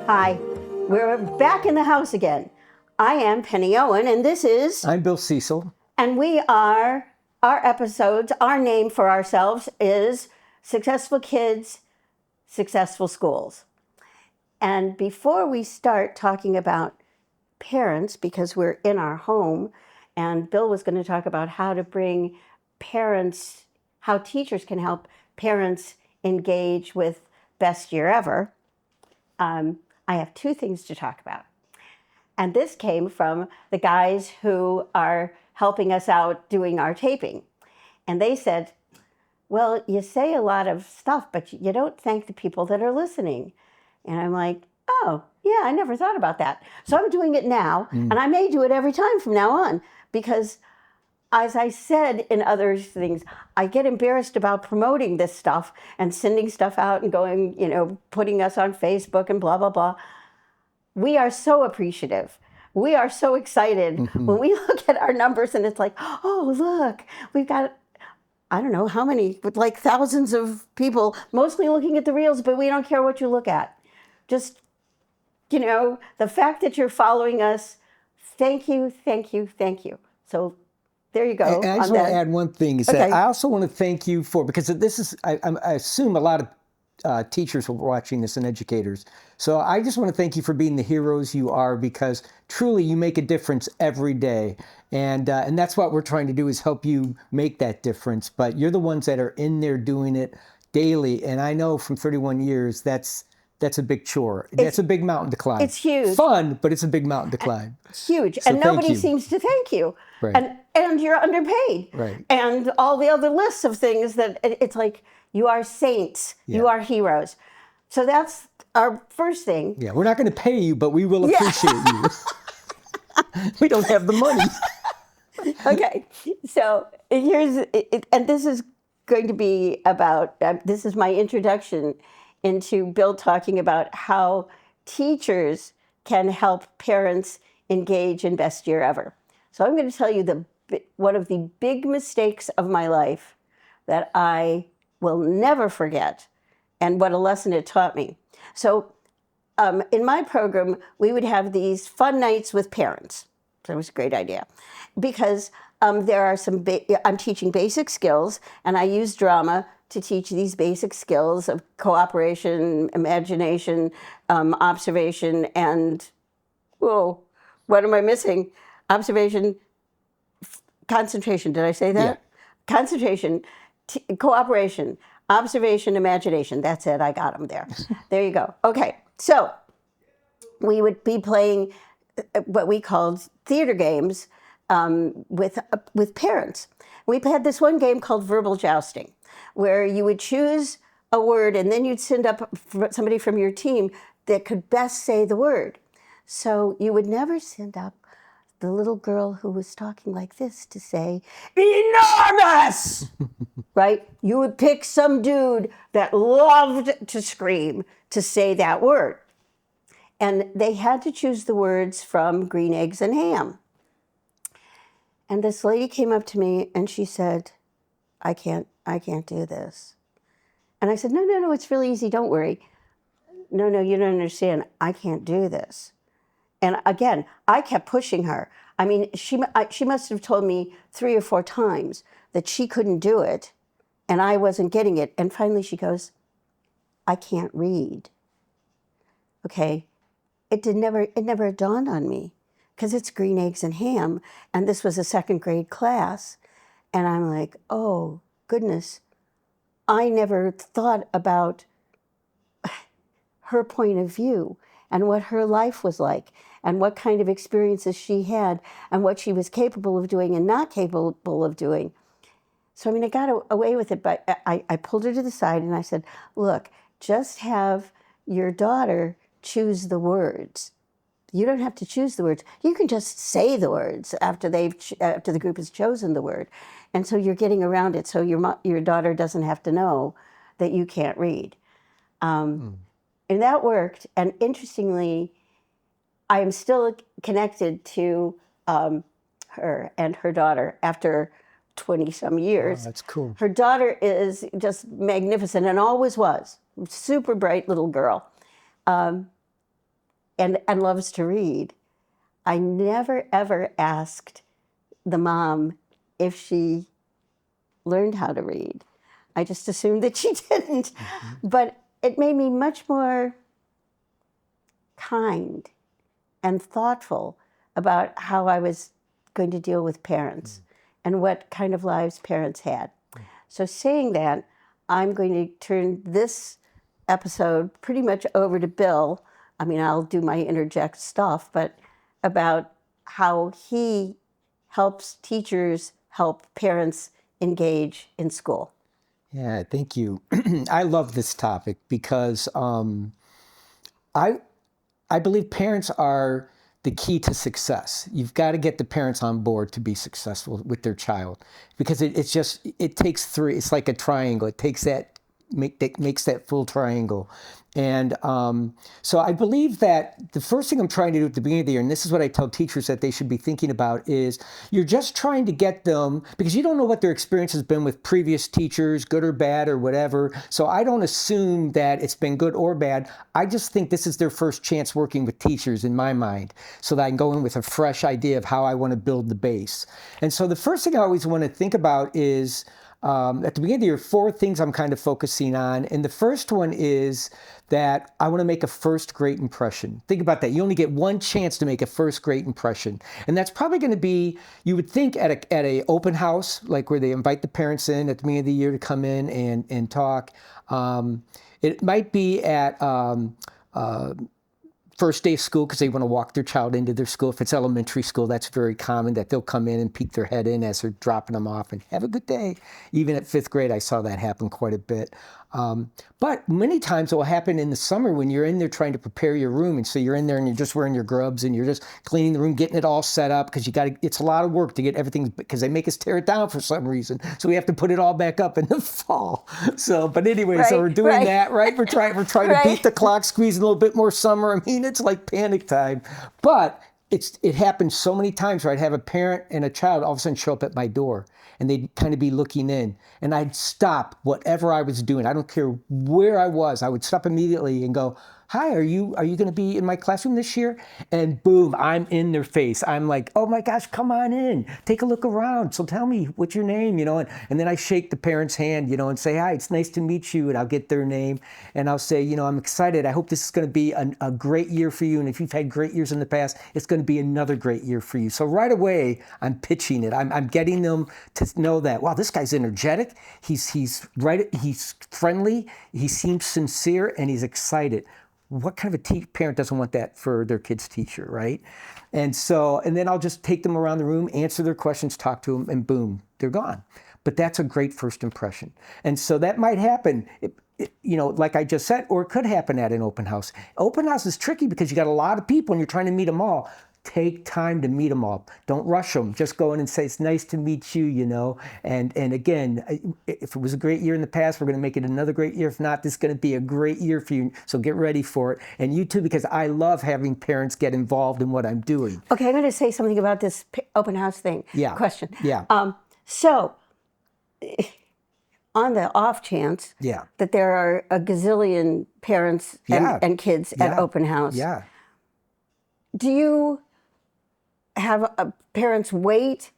Hi, we're back in the house again. I am Penny Owen, and this is... I'm Bill Cecil. And we are, our episodes, our name for ourselves is Successful Kids, Successful Schools. And before we start talking about parents, because we're in our home, and Bill was going to talk about how to bring parents, how teachers can help parents engage with Best Year Ever, I have two things to talk about. And this came from the guys who are helping us out doing our taping. And they said, well, you say a lot of stuff, but you don't thank the people that are listening. And I'm like, oh, yeah, I never thought about that. So I'm doing it now, and I may do it every time from now on, because as I said in other things, I get embarrassed about promoting this stuff and sending stuff out and going, putting us on Facebook and blah, blah, blah. We are so appreciative. We are so excited when we look at our numbers and it's like, oh, look, we've got, I don't know how many, but like thousands of people mostly looking at the reels, but we don't care what you look at. Just, the fact that you're following us, thank you, thank you, thank you. So there you go. And I just want to add one thing. Is that I also want to thank you for, because this is, I assume a lot of teachers are watching this and educators. So I just want to thank you for being the heroes you are, because truly you make a difference every day. And that's what we're trying to do, is help you make that difference. But you're the ones that are in there doing it daily. And I know from 31 years, that's a big chore. That's a big mountain to climb. It's huge. Fun, but it's a big mountain to climb. It's huge. So and nobody seems to thank you. Right. And you're underpaid. Right. And all the other lists of things that it's like, you are saints. Yeah. You are heroes. So that's our first thing. Yeah, we're not going to pay you, but we will appreciate you. We don't have the money. Okay. So here's, and this is going to be about, this is my introduction into Bill talking about how teachers can help parents engage in Best Year Ever. So I'm going to tell you one of the big mistakes of my life that I will never forget, and what a lesson it taught me. So in my program, we would have these fun nights with parents. So it was a great idea, because there are I'm teaching basic skills, and I use drama to teach these basic skills of cooperation, imagination, observation, and, what am I missing? Observation, concentration, did I say that? Yeah. Concentration, cooperation, observation, imagination. That's it, I got them there. There you go. Okay, so we would be playing what we called theater games with parents. We had this one game called verbal jousting, where you would choose a word and then you'd send up somebody from your team that could best say the word. So you would never send up the little girl who was talking like this to say, enormous, right? You would pick some dude that loved to scream to say that word. And they had to choose the words from Green Eggs and Ham. And this lady came up to me and she said, I can't do this. And I said, no, it's really easy, don't worry. No, you don't understand, I can't do this. And again, I kept pushing her. I mean, she must have told me 3 or 4 times that she couldn't do it, and I wasn't getting it. And finally she goes, I can't read. Okay, it never dawned on me, because it's Green Eggs and Ham, and this was a 2nd grade class. And I'm like, oh, goodness, I never thought about her point of view and what her life was like and what kind of experiences she had and what she was capable of doing and not capable of doing. So, I mean, I got away with it, but I pulled her to the side and I said, look, just have your daughter choose the words. You don't have to choose the words. You can just say the words after the group has chosen the word. And so you're getting around it so your daughter doesn't have to know that you can't read. And that worked. And interestingly, I am still connected to her and her daughter after 20-some years. Oh, that's cool. Her daughter is just magnificent and always was. Super bright little girl. and loves to read, I never ever asked the mom if she learned how to read. I just assumed that she didn't. But it made me much more kind and thoughtful about how I was going to deal with parents and what kind of lives parents had. So saying that, I'm going to turn this episode pretty much over to Bill. I mean, I'll do my interject stuff, but about how he helps teachers help parents engage in school. Yeah, thank you. I love this topic because I believe parents are the key to success. You've got to get the parents on board to be successful with their child, because it takes three. It's like a triangle. It takes that makes that full triangle. And so I believe that the first thing I'm trying to do at the beginning of the year, and this is what I tell teachers that they should be thinking about, is you're just trying to get them, because you don't know what their experience has been with previous teachers, good or bad or whatever. So I don't assume that it's been good or bad. I just think this is their first chance working with teachers in my mind, so that I can go in with a fresh idea of how I want to build the base. And so the first thing I always want to think about is, at the beginning of the year, 4 things I'm kind of focusing on. And the first one is that I want to make a first great impression. Think about that. You only get one chance to make a first great impression. And that's probably going to be, you would think, at a open house, like where they invite the parents in at the beginning of the year to come in and talk. It might be at first day of school, because they want to walk their child into their school. If it's elementary school, that's very common that they'll come in and peek their head in as they're dropping them off and have a good day. Even at 5th grade, I saw that happen quite a bit. But many times it will happen in the summer when you're in there trying to prepare your room. And so you're in there and you're just wearing your grubs and you're just cleaning the room, getting it all set up, because it's a lot of work to get everything, because they make us tear it down for some reason. So we have to put it all back up in the fall. So, but anyway, right, so we're doing that, right? We're trying to right. beat the clock, squeeze a little bit more summer. I mean, it's like panic time. But it happens so many times where I'd have a parent and a child all of a sudden show up at my door, and they'd kind of be looking in, and I'd stop whatever I was doing. I don't care where I was. I would stop immediately and go, "Hi, are you going to be in my classroom this year?" And boom, I'm in their face. I'm like, "Oh my gosh, come on in, take a look around. So tell me, what's your name?" And then I shake the parent's hand, and say, "Hi, it's nice to meet you," and I'll get their name, and I'll say, "I'm excited. I hope this is going to be a great year for you. And if you've had great years in the past, it's going to be another great year for you." So right away, I'm pitching it. I'm getting them to know that, wow, this guy's energetic. He's friendly. He seems sincere, and he's excited. What kind of a parent doesn't want that for their kid's teacher, right? And then I'll just take them around the room, answer their questions, talk to them, and boom, they're gone. But that's a great first impression. And so that might happen, like I just said, or it could happen at an open house. Open house is tricky because you got a lot of people and you're trying to meet them all. Take time to meet them all. Don't rush them. Just go in and say, "It's nice to meet you," And again, if it was a great year in the past, we're going to make it another great year. If not, this is going to be a great year for you. So get ready for it. And you too, because I love having parents get involved in what I'm doing. Okay, I'm going to say something about this open house thing. Yeah. Question. Yeah. So, on the off chance that there are a gazillion parents and kids at open house, do you have parents wait?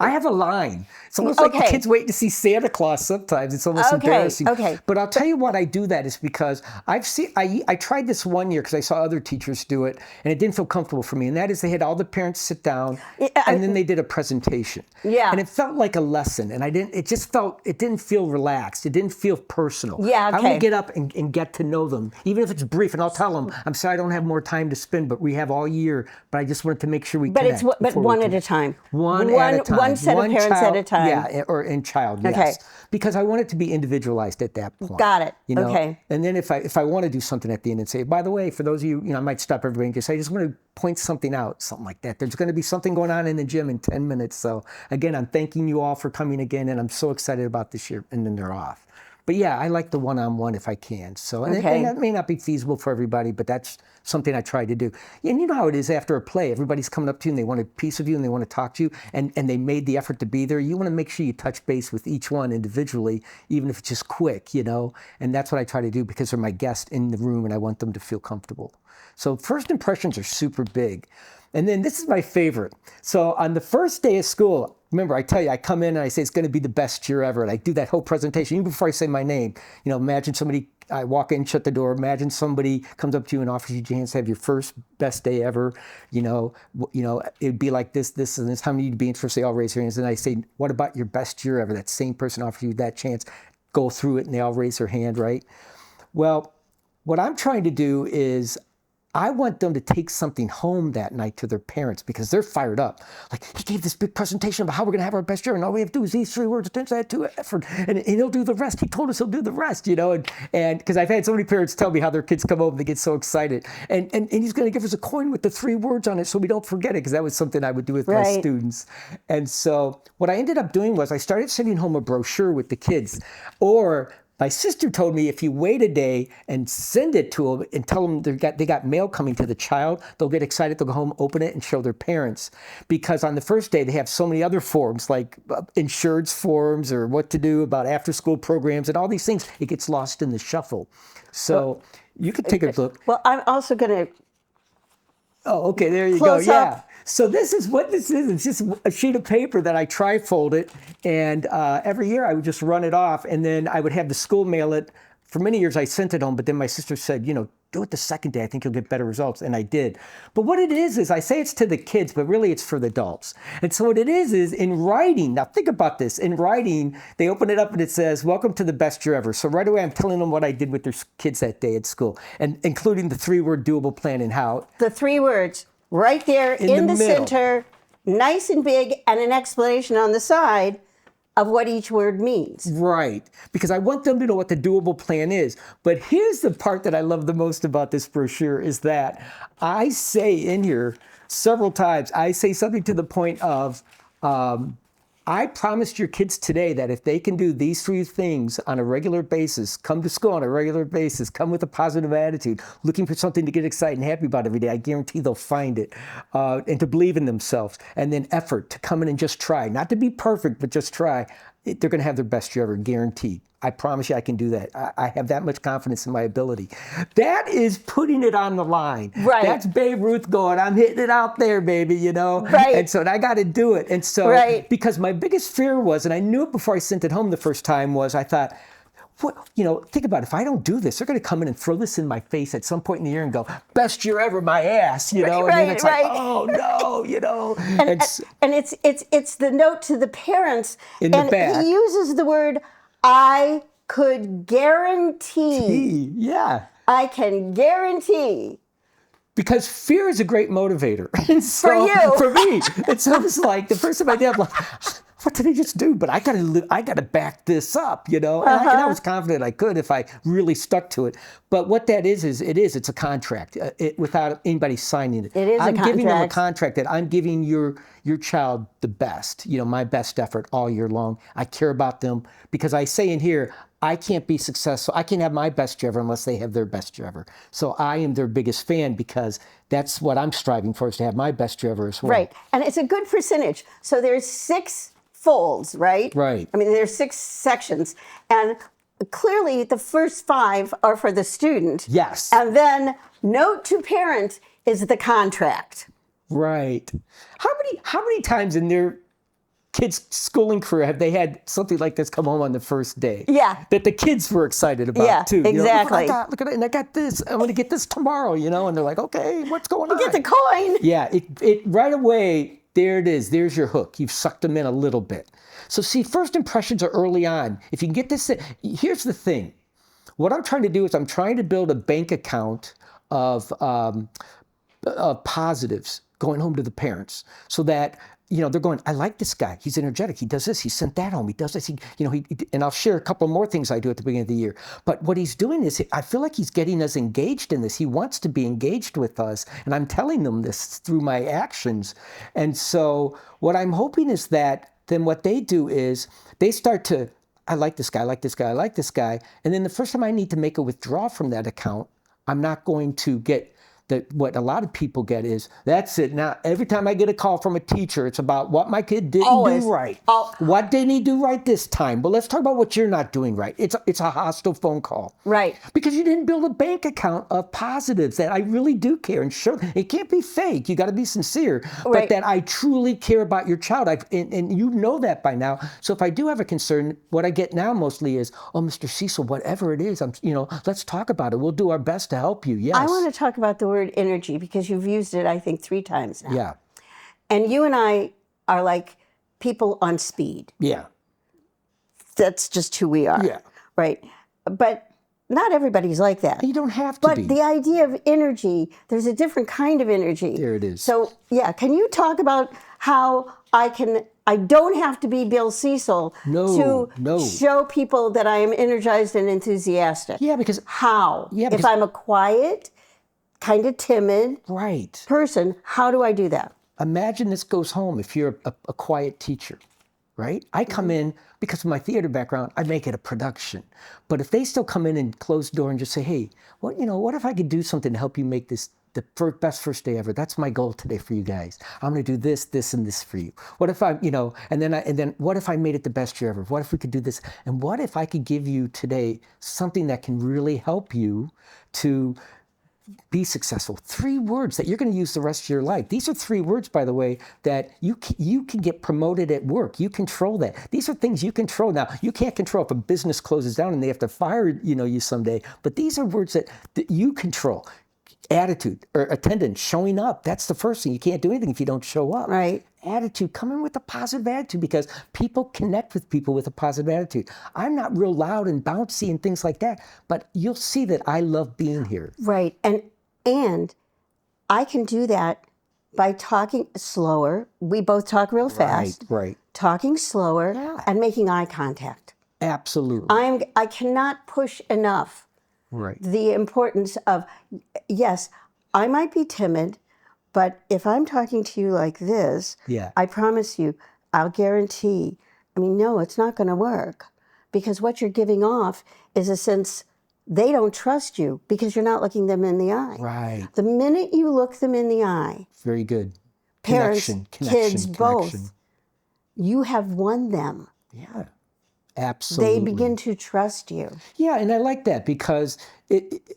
I have a line. It's almost like the kids waiting to see Santa Claus sometimes. It's almost embarrassing. Okay. But I'll tell you what I do that is because I tried this one year because I saw other teachers do it, and it didn't feel comfortable for me. And that is, they had all the parents sit down, and then they did a presentation. Yeah. And it felt like a lesson, and it didn't feel relaxed. It didn't feel personal. Yeah, okay. I want to get up and get to know them, even if it's brief. And I'll tell them, "I'm sorry I don't have more time to spend, but we have all year. But I just wanted to make sure we connect." But one at a time. One at a time. One set of parents child, at a time. Yeah, or in child, yes. Okay. Because I want it to be individualized at that point. Got it. Okay. And then if I want to do something at the end and say, "By the way, for those of you, I might stop everybody and just say, I just want to point something out," something like that. There's going to be something going on in the gym in 10 minutes. So again, I'm thanking you all for coming again, and I'm so excited about this year, and then they're off. But yeah, I like the one-on-one if I can. So, and that may not be feasible for everybody, but that's something I try to do. And you know how it is after a play, everybody's coming up to you and they want a piece of you and they want to talk to you, and they made the effort to be there. You want to make sure you touch base with each one individually, even if it's just quick, you know? And that's what I try to do because they're my guest in the room and I want them to feel comfortable. So first impressions are super big. And then this is my favorite. So on the first day of school, remember, I tell you, I come in and I say it's going to be the best year ever. And I do that whole presentation, even before I say my name. You know, imagine somebody, I walk in, shut the door. Imagine somebody comes up to you and offers you a chance to have your first best day ever. You know, it'd be like this, this, and this. How many of you be interested? They all raise their hands. And I say, what about your best year ever? That same person offers you that chance. Go through it, and they all raise their hand, right? Well, what I'm trying to do is I want them to take something home that night to their parents because they're fired up. Like, he gave this big presentation about how we're going to have our best year, and all we have to do is these 3 words, attention to effort, and he'll do the rest. He told us he'll do the rest, you know, and because I've had so many parents tell me how their kids come home and they get so excited. And he's going to give us a coin with the 3 words on it so we don't forget it, because that was something I would do with my students. And so what I ended up doing was I started sending home a brochure with the kids, or my sister told me if you wait a day and send it to them and tell them they got mail coming to the child, they'll get excited, they'll go home, open it, and show their parents. Because on the first day, they have so many other forms, like insurance forms or what to do about after-school programs and all these things. It gets lost in the shuffle. So you could take a look. Well, I'm also going to... Oh, okay, there you go, yeah. So this is what this is. It's just a sheet of paper that I tri-fold it, and every year I would just run it off, and then I would have the school mail it. For many years I sent it home, but then my sister said, you know, do it the second day. I think you'll get better results, and I did. But what it is I say it's to the kids, but really it's for the adults. And so what it is in writing, now think about this. In writing, they open it up and it says, welcome to the best year ever. So right away I'm telling them what I did with their kids that day at school, and including the 3-word doable plan and how. The 3 words. Right there in the center, nice and big, and an explanation on the side of what each word means. Right, because I want them to know what the doable plan is. But here's the part that I love the most about this brochure is that I say in here several times, I say something to the point of, I promised your kids today that if they can do these 3 things on a regular basis, come to school on a regular basis, come with a positive attitude, looking for something to get excited and happy about every day, I guarantee they'll find it. And to believe in themselves. And then effort, to come in and just try. Not to be perfect, but just try. They're going to have their best year ever, guaranteed. I promise you I can do that. I have that much confidence in my ability. That is putting it on the line. Right. That's Babe Ruth going, I'm hitting it out there, baby, you know? Right. And so I got to do it. And so, because my biggest fear was, and I knew it before I sent it home the first time, was I thought, what, you know, think about it. If I don't do this, they're going to come in and throw this in my face at some point in the year and go, best year ever, my ass, you know? And then it's like, oh no, you know? And it's the note to the parents. In the back. He uses the word, I could guarantee. Yeah. I can guarantee. Because fear is a great motivator. And so, for you. For me. And so it's like, the first time I did, I'm like, what did I just do? But I gotta back this up, you know? And I was confident I could if I really stuck to it. But what that is it's a contract without anybody signing it. It is a contract. I'm giving them a contract that I'm giving your child the best, you know, my best effort all year long. I care about them because I say in here, I can't be successful. I can't have my best year ever unless they have their best year ever. So I am their biggest fan because that's what I'm striving for, is to have my best year ever as well. Right. And it's a good percentage. So there's 6 folds, right? Right. I mean, there's 6 sections. And clearly the first 5 are for the student. Yes. And then note to parent is the contract. Right. How many times in their kids' schooling career have they had something like this come home on the first day? Yeah. That the kids were excited about too. Exactly. You know, look at it, and I got this. I'm going to get this tomorrow, you know, and they're like, okay, what's going on? You get the coin. Yeah, it right away, there it is. There's your hook. You've sucked them in a little bit. So see, first impressions are early on. If you can get this, here's the thing. What I'm trying to do is I'm trying to build a bank account of positives going home to the parents so that, you know, they're going, I like this guy. He's energetic. He does this. He sent that home. He does this. And I'll share a couple more things I do at the beginning of the year. But what he's doing is, I feel like he's getting us engaged in this. He wants to be engaged with us. And I'm telling them this through my actions. And so what I'm hoping is that then what they do is they start to, I like this guy, I like this guy, I like this guy. And then the first time I need to make a withdrawal from that account, I'm not going to get what a lot of people get is, that's it. Now, every time I get a call from a teacher, it's about what my kid didn't do right. What didn't he do right this time? But let's talk about what you're not doing right. It's a hostile phone call. Right. Because you didn't build a bank account of positives that I really do care. And sure, it can't be fake. You got to be sincere. But that I truly care about your child. And you know that by now. So if I do have a concern, what I get now mostly is, oh, Mr. Cecil, whatever it is, let's talk about it. We'll do our best to help you. Yes. I want to talk about the word energy because you've used it, I think, 3 times now. Yeah. And you and I are like people on speed. Yeah. That's just who we are. Yeah. Right. But not everybody's like that. You don't have to be. But the idea of energy, there's a different kind of energy. There it is. So, yeah, can you talk about how I don't have to be Bill Cecil to show people that I am energized and enthusiastic? Yeah, because... How? Yeah, because, if I'm a quiet, kind of timid person, how do I do that? Imagine this goes home if you're a quiet teacher, right? I come in, because of my theater background, I make it a production. But if they still come in and close the door and just say, hey, what if I could do something to help you make this the best first day ever? That's my goal today for you guys. I'm going to do this, this, and this for you. What if and then what if I made it the best year ever? What if we could do this? And what if I could give you today something that can really help you to be successful? 3 words that you're going to use the rest of your life. These are 3 words, by the way, that you can get promoted at work. You control that. These are things you control. Now, you can't control if a business closes down and they have to fire you someday. But these are words that you control. Attitude or attendance, showing up. That's the first thing. You can't do anything if you don't show up. Right. Attitude, come in with a positive attitude because people connect with people with a positive attitude. I'm not real loud and bouncy and things like that, but you'll see that I love being here. Right. And I can do that by talking slower. We both talk real fast. Right. Talking slower and making eye contact. Absolutely. I cannot push enough the importance of, yes, I might be timid, but if I'm talking to you like this, I promise you, I'll guarantee, no, it's not going to work. Because what you're giving off is a sense they don't trust you because you're not looking them in the eye. Right. The minute you look them in the eye, very good. Parents, kids, both, you have won them. Yeah. Absolutely. They begin to trust you. Yeah, and I like that because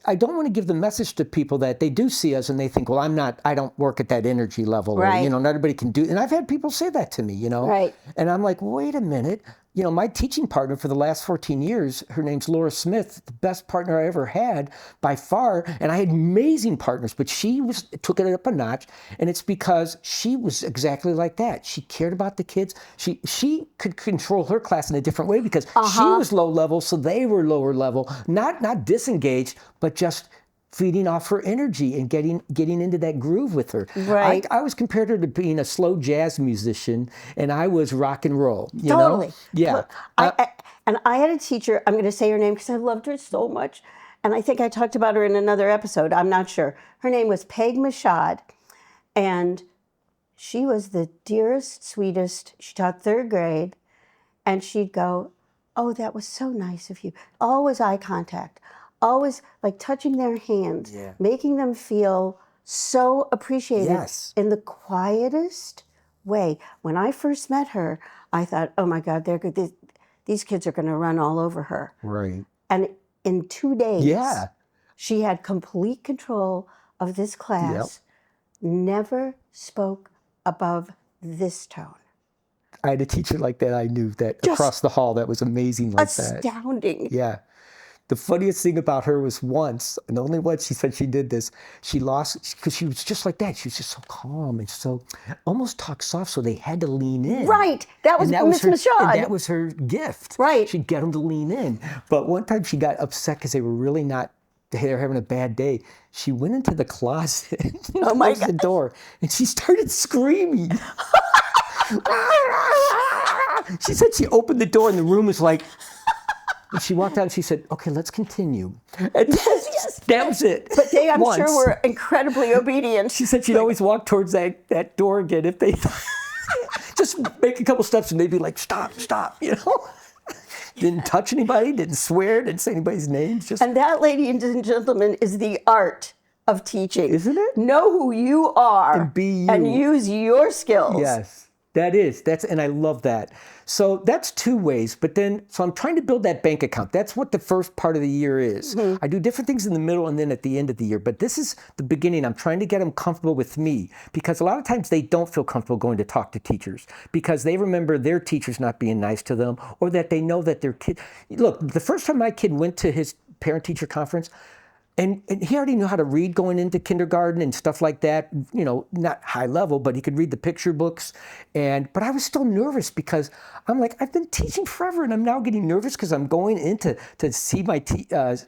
I don't want to give the message to people that they do see us and they think, well, I don't work at that energy level. Right. Or, not everybody can do. And I've had people say that to me, Right. And I'm like, wait a minute. My teaching partner for the last 14 years, her name's Laura Smith, the best partner I ever had by far. And I had amazing partners, but she took it up a notch. And it's because she was exactly like that. She cared about the kids. She could control her class in a different way because she was low level, so they were lower level. Not disengaged, but just feeding off her energy and getting into that groove with her. Right. I was compared her to being a slow jazz musician, and I was rock and roll. You Totally. know? Yeah. And I had a teacher, I'm going to say her name because I loved her so much, and I think I talked about her in another episode, I'm not sure. Her name was Peg Mashad, and she was the dearest, sweetest. She taught 3rd grade, and she'd go, oh, that was so nice of you. Always eye contact. Always like touching their hands, making them feel so appreciated in the quietest way. When I first met her, I thought, oh my God, they're good. These kids are going to run all over her. Right. And in 2 days, she had complete control of this class, never spoke above this tone. I had a teacher like that. I knew that across the hall, that was amazing like that. Astounding. Yeah. The funniest thing about her was once, and only once she said she did this, she lost, because she was just like that. She was just so calm and so, almost talked soft, so they had to lean in. Right. That was Miss Mashad. And that was her gift. Right. She'd get them to lean in. But one time she got upset because they were really not, they were having a bad day. She went into the closet and closed the door, and she started screaming. She said she opened the door and the room was like, and she walked out and she said, okay, let's continue. And that was it. But they, I'm sure, were incredibly obedient. She said she'd always walk towards that door again if they just make a couple steps and they'd be like, stop, didn't touch anybody, didn't swear, didn't say anybody's names. Just And that, ladies and gentlemen, is the art of teaching. Isn't it? Know who you are And be you. and use your skills. Yes, and I love that. So that's two ways, but then, so I'm trying to build that bank account. That's what the first part of the year is. I do different things in the middle and then at the end of the year, but this is the beginning. I'm trying to get them comfortable with me because a lot of times they don't feel comfortable going to talk to teachers because they remember their teachers not being nice to them or that they know that their kid, look, the first time my kid went to his parent-teacher conference, and he already knew how to read going into kindergarten and stuff like that, you know, not high level, but he could read the picture books. But I was still nervous because I'm like, I've been teaching forever and I'm now getting nervous because I'm going in to see my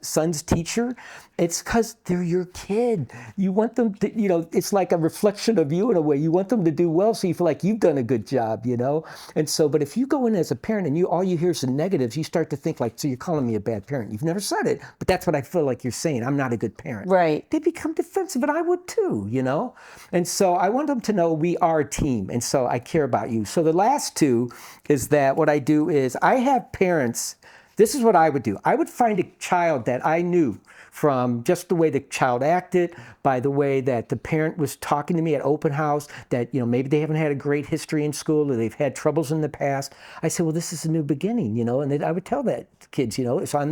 son's teacher. It's because they're your kid. You want them to, you know, it's like a reflection of you in a way. You want them to do well so you feel like you've done a good job, you know? And so, but if you go in as a parent and all you hear is the negatives, you start to think like, so you're calling me a bad parent. You've never said it, but that's what I feel like you're saying. I'm not a good parent. Right. They become defensive, and I would too, you know? And so I want them to know we are a team, and so I care about you. So the last two is that what I do is I have parents, this is what I would do. I would find a child that I knew from just the way the child acted, by the way that the parent was talking to me at open house, that, you know, maybe they haven't had a great history in school or they've had troubles in the past. I said, well, this is a new beginning, you know, and then I would tell that to kids, you know, it's on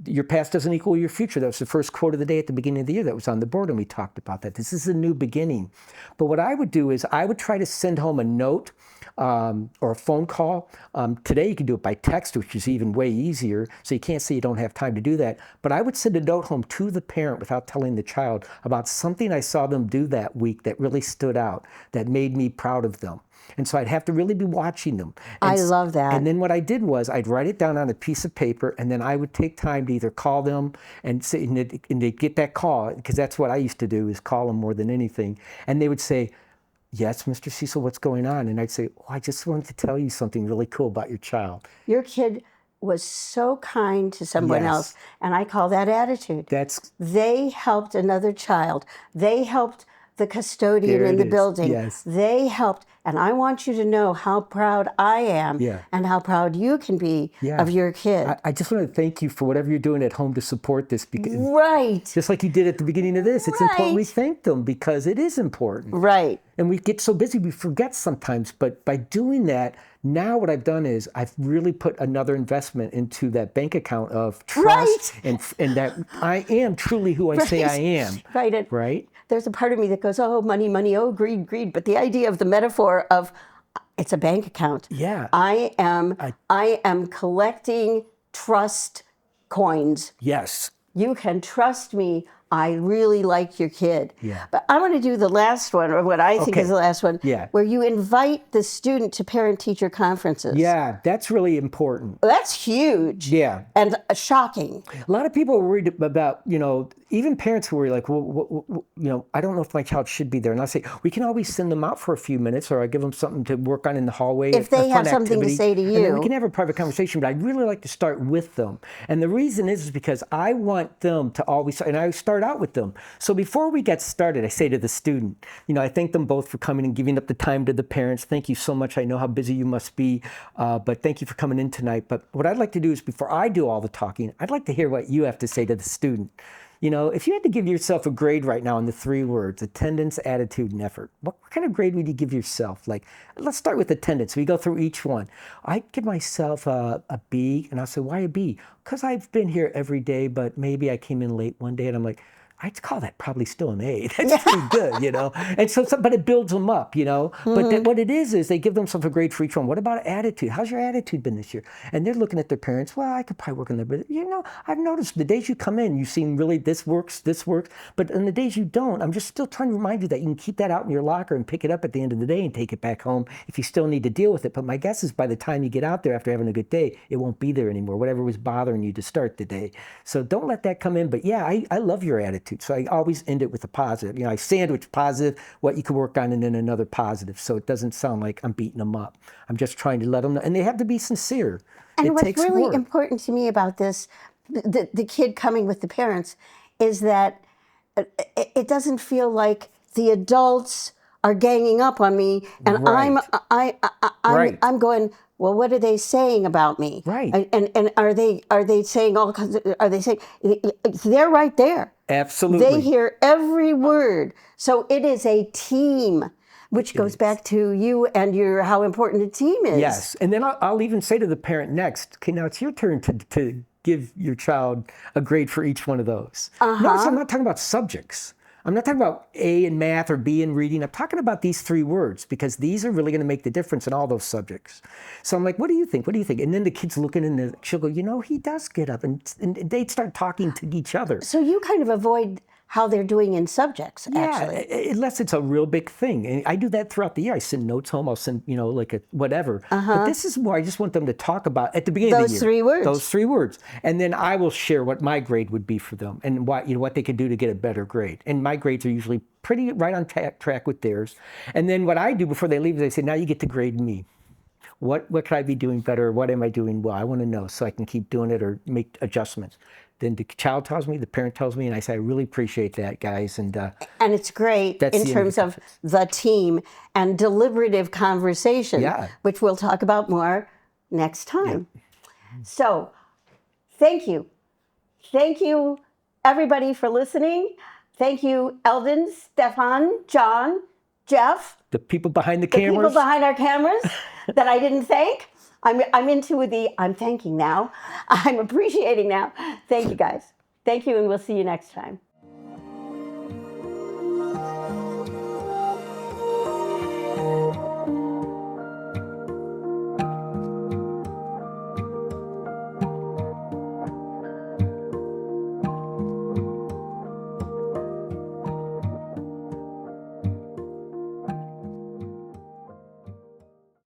your past doesn't equal your future. That was the first quote of the day at the beginning of the year that was on the board, and we talked about that. This is a new beginning. But what I would do is I would try to send home a note or a phone call. Today you can do it by text, which is even way easier, so you can't say you don't have time to do that. But I would send a note home to the parent without telling the child about something I saw them do that week that really stood out, that made me proud of them. And so I'd have to really be watching them. I love that. And then what I did was I'd write it down on a piece of paper, and then I would take time to either call them and say, and they'd get that call, because that's what I used to do, is call them more than anything. And they would say, yes, Mr. Cecil, what's going on? And I'd say, oh, I just wanted to tell you something really cool about your child. Your kid was so kind to someone Yes. else, and I call that attitude. They helped another child. They helped the custodian There in it the is. building. Yes. They helped, and I want you to know how proud I am and how proud you can be of your kid. I just want to thank you for whatever you're doing at home to support this. Because Right. just like you did at the beginning of this, it's important we thank them because it is important. Right. And we get so busy we forget sometimes. But by doing that, now what I've done is I've really put another investment into that bank account of trust and that I am truly who I say I am. Right. Right? There's a part of me that goes, oh, money, money, oh, greed, greed. But the idea of the metaphor of it's a bank account. Yeah. I am collecting trust coins. Yes. You can trust me. I really like your kid. Yeah. But I want to do the last one, or what I think is the last one, where you invite the student to parent-teacher conferences. Yeah, that's really important. That's huge. Yeah. And shocking. A lot of people are worried about, you know, even parents who are like, well, you know, I don't know if my child should be there. And I say, we can always send them out for a few minutes, or I give them something to work on in the hallway. If they have something to say to you. And then we can have a private conversation, but I'd really like to start with them. And the reason is because I want them to always, and I start out with them. So before we get started, I say to the student, you know, I thank them both for coming and giving up the time to the parents. Thank you so much. I know how busy you must be, but thank you for coming in tonight. But what I'd like to do is, before I do all the talking, I'd like to hear what you have to say to the student. You know, if you had to give yourself a grade right now in the 3 words, attendance, attitude, and effort, what kind of grade would you give yourself? Like, let's start with attendance. We go through each one. I give myself a B, and I'll say, why a B? Because I've been here every day, but maybe I came in late one day, and I'm like, I'd call that probably still an A. That's pretty good, you know. And so, but it builds them up, you know. But then what it is they give themselves a grade for each one. What about attitude? How's your attitude been this year? And they're looking at their parents. Well, I could probably work on that. But, you know, I've noticed the days you come in, you seem really, this works. But on the days you don't, I'm just still trying to remind you that you can keep that out in your locker and pick it up at the end of the day and take it back home if you still need to deal with it. But my guess is by the time you get out there after having a good day, it won't be there anymore, whatever was bothering you to start the day. So don't let that come in. But yeah, I love your attitude. So I always end it with a positive. You know, I sandwich positive, what you can work on, and then another positive. So it doesn't sound like I'm beating them up. I'm just trying to let them know. And they have to be sincere. And what's takes really work. important to me about this, the kid coming with the parents, is that it doesn't feel like the adults are ganging up on me, and Right. I'm going, well, what are they saying about me? Right. And are they saying all kinds of, are they saying, they're right there. Absolutely. They hear every word. So it is a team, which goes back to you and how important a team is. Yes. And then I'll even say to the parent next, okay, now it's your turn to give your child a grade for each one of those. Notice I'm not talking about subjects. I'm not talking about A in math or B in reading. I'm talking about these 3 words because these are really going to make the difference in all those subjects. So I'm like, what do you think? What do you think? And then the kid's looking and she'll go, he does get up. And they start talking to each other. So you kind of avoid how they're doing in subjects, actually. Yeah, unless it's a real big thing. And I do that throughout the year. I send notes home. I'll send, like a whatever. But this is where I just want them to talk about at the beginning of the year. Those 3 words. Those 3 words. And then I will share what my grade would be for them and what they could do to get a better grade. And my grades are usually pretty right on track with theirs. And then what I do before they leave is I say, now you get to grade me. What could I be doing better? What am I doing well? I want to know so I can keep doing it or make adjustments. Then the child tells me, the parent tells me, and I say, I really appreciate that, guys. And it's great in terms of the team and deliberative conversation, which we'll talk about more next time. Yeah. So thank you. Thank you, everybody, for listening. Thank you, Eldon, Stefan, John, Jeff. The people behind the cameras. The people behind our cameras that I didn't thank. I'm thanking now. I'm appreciating now. Thank you, guys. Thank you, and we'll see you next time.